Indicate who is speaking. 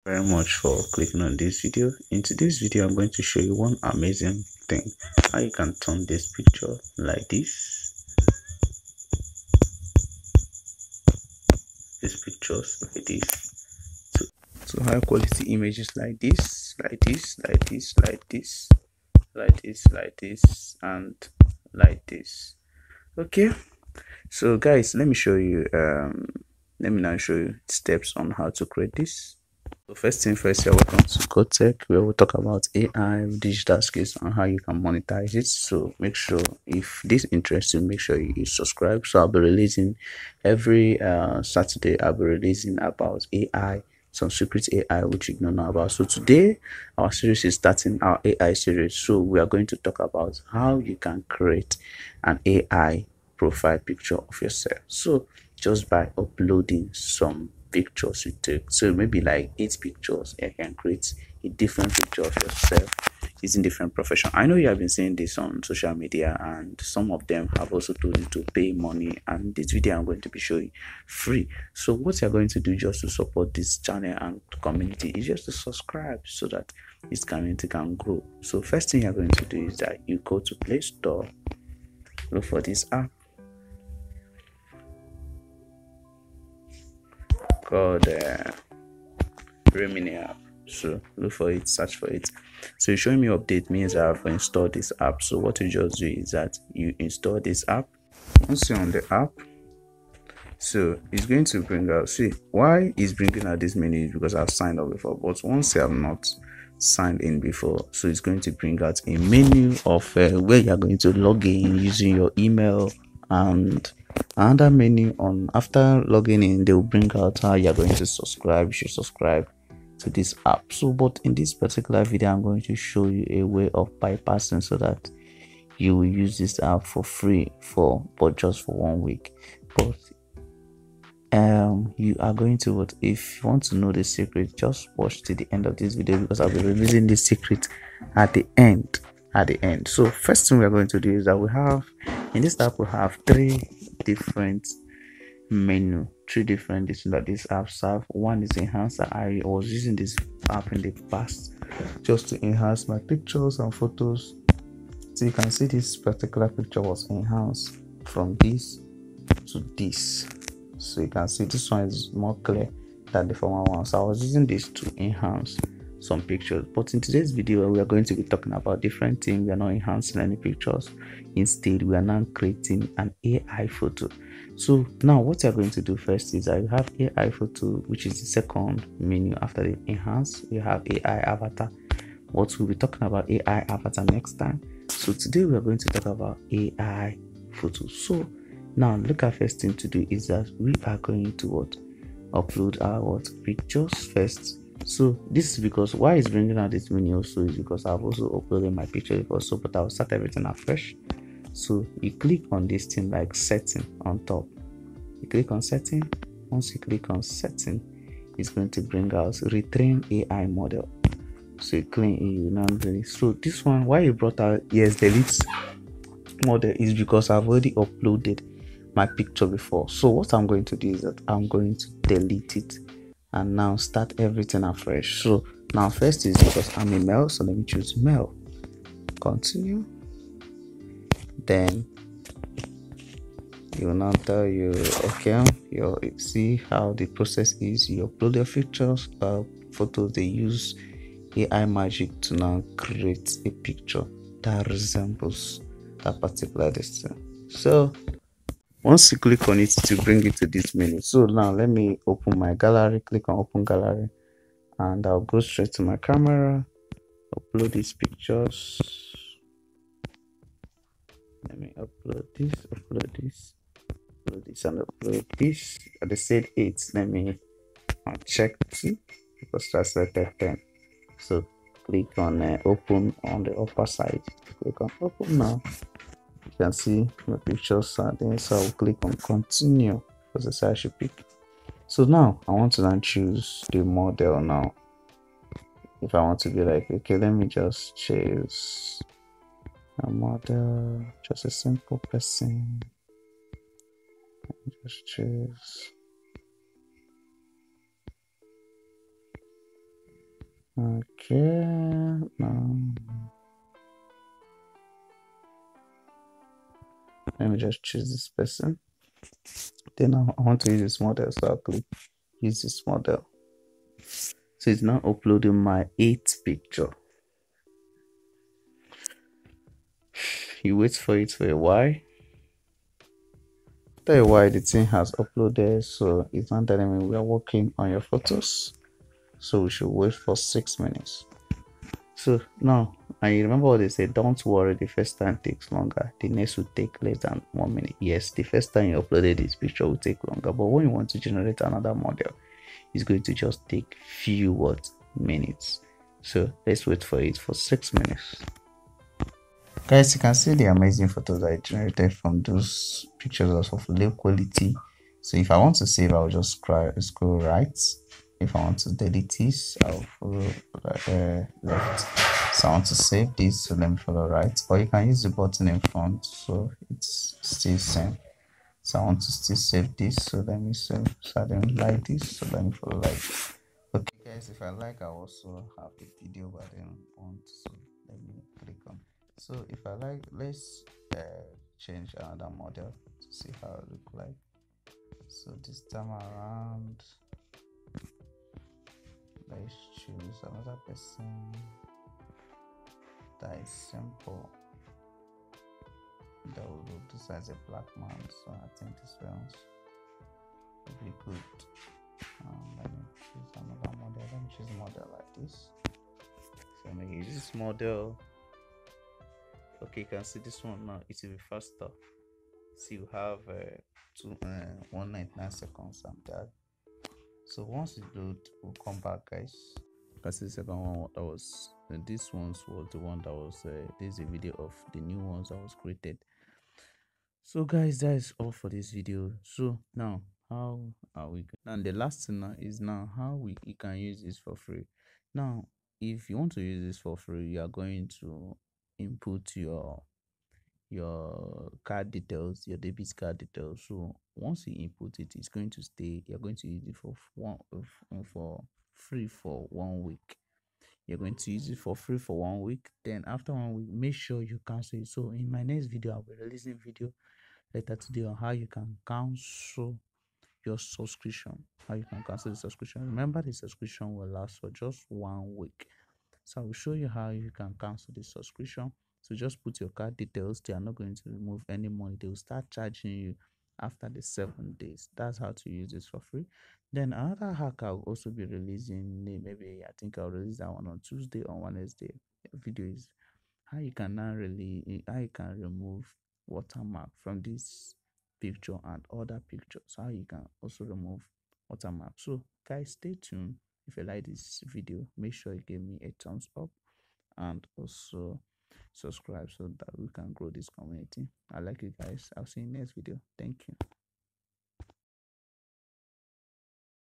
Speaker 1: Very much for clicking on this video. In today's video, I'm going to show you one amazing thing, how you can turn this picture like these pictures like this to high quality images like this, like this, and like this. Okay, so guys, let me now show you steps on how to create this. So first thing first, you're welcome to Tech, where we'll talk about AI, digital skills, and how you can monetize it. So make sure, if this interests you, make sure you subscribe. So I'll be releasing every Saturday. I'll be releasing about AI, some secret AI which you don't know about. So today, our series is starting our AI series. So we are going to talk about how you can create an AI profile picture of yourself. So just by uploading some pictures you take, so maybe like 8 pictures, you can create a different picture of yourself using different profession. I know you have been seeing this on social media, and some of them have also told you to pay money, and this video I'm going to be showing free. So what you're going to do just to support this channel and community is just to subscribe so that this community can grow. So first thing you're going to do is that you go to Play Store, look for this app called Remini app. So look for it, search for it. So it's showing me update means I have installed this app. So what you just do is that you install this app. Once you're on the app, so it's going to bring out, see why it's bringing out this menu is because I've signed up before, but once you have not signed in before, so it's going to bring out a menu of where you're going to log in using your email, and another menu on after logging in. They will bring out how you're going to subscribe. You should subscribe to this app. So but in this particular video, I'm going to show you a way of bypassing so that you will use this app for free but just for 1 week. But you are going to, but if you want to know the secret, just watch to the end of this video, because I'll be releasing the secret at the end. So first thing we're going to do is that we have in this app, we have three different things that this app serve. One is enhancer. I was using this app in the past just to enhance my pictures and photos. So you can see this particular picture was enhanced from this to this. So you can see this one is more clear than the former one. So I was using this to enhance some pictures. But in today's video, we are going to be talking about different things. We are not enhancing any pictures. Instead, we are now creating an AI photo. So now what you're going to do first is I have AI photo, which is the second menu after the enhance. We have AI avatar. What we'll be talking about AI avatar next time. So today we are going to talk about AI photo. So now look at first thing to do is that we are going to upload our pictures first. So this is because why is bringing out this menu also is because I've also uploaded my picture before, so but I'll start everything afresh. So you click on this thing like setting on top, you click on setting. Once you click on setting, it's going to bring out retrain AI model. So you click you now delete. So this one, why you brought out yes delete model is because I've already uploaded my picture before. So what I'm going to do is that I'm going to delete it and now start everything afresh. So now first is because I'm a male, so let me choose male, continue. Then you will now tell you okay, you see how the process is. You upload your pictures, photos. They use AI magic to now create a picture that resembles that particular thing. So once you click on it to bring it to this menu. So now let me open my gallery, click on open gallery, and I'll go straight to my camera, upload these pictures. Let me upload this, and upload this. They said 8. Let me check 2 because that's selected 10. So click on open on the upper side. Click on open now. You can see my pictures are there, so I'll click on continue because that's how I should pick. So now I want to then choose the model. Now if I want to be like, okay, let me just choose a model, just a simple person. Let me just choose Okay, now let me just choose this person. Then I want to use this model, so I'll click use this model. So it's now uploading my 8th picture. You wait for it for a while. After a while, the thing has uploaded, so it's not telling me we are working on your photos. So we should wait for 6 minutes. So now I remember what they said, don't worry, the first time takes longer, the next will take less than 1 minute. Yes, the first time you uploaded this picture will take longer, but when you want to generate another model, it's going to just take few minutes. So let's wait for it for 6 minutes. Guys, you can see the amazing photos I generated from those pictures of low quality. So if I want to save, I'll just scroll right. If I want to delete this, I'll follow left. So I want to save this, so let me follow right. Or you can use the button in front, so it's still same. So I want to still save this, so let me save. So I don't like this, so let me follow like. Okay, guys, if I like, I also have a video, but I don't want, so let me click on. So if I like, let's change another model to see how it look like. So this time around, let's choose another person that is simple, that will look this as a black man. So I think this one will be good. Let me choose another model. Let me choose a model like this. So I'm gonna use this model. Okay, you can see this one now. It will be faster. So you have 199 seconds and that. So once it load, we'll come back, guys. That's the second one that was this one's was the one that was this is a video of the new ones that was created. So guys, that is all for this video. So now how are we going? And the last thing now is now how you can use this for free. Now if you want to use this for free, you are going to input your card details, your debit card details. So once you input it, it's going to stay. You're going to use it for free for 1 week. You're going to use it for free for 1 week. Then after 1 week, make sure you cancel it. So in my next video, I'll be releasing video later today on how you can cancel your subscription. How you can cancel the subscription. Remember, the subscription will last for just 1 week. So I will show you how you can cancel the subscription. So just put your card details. They are not going to remove any money. They will start charging you after the 7 days. That's how to use this for free. Then another hack I'll also be releasing, maybe I think I'll release that one on Tuesday or Wednesday. The video is how you can remove watermark from this picture and other pictures. How you can also remove watermark. So guys, stay tuned. If you like this video, make sure you give me a thumbs up and also subscribe so that we can grow this community. I like you guys. I'll see you next video. Thank you.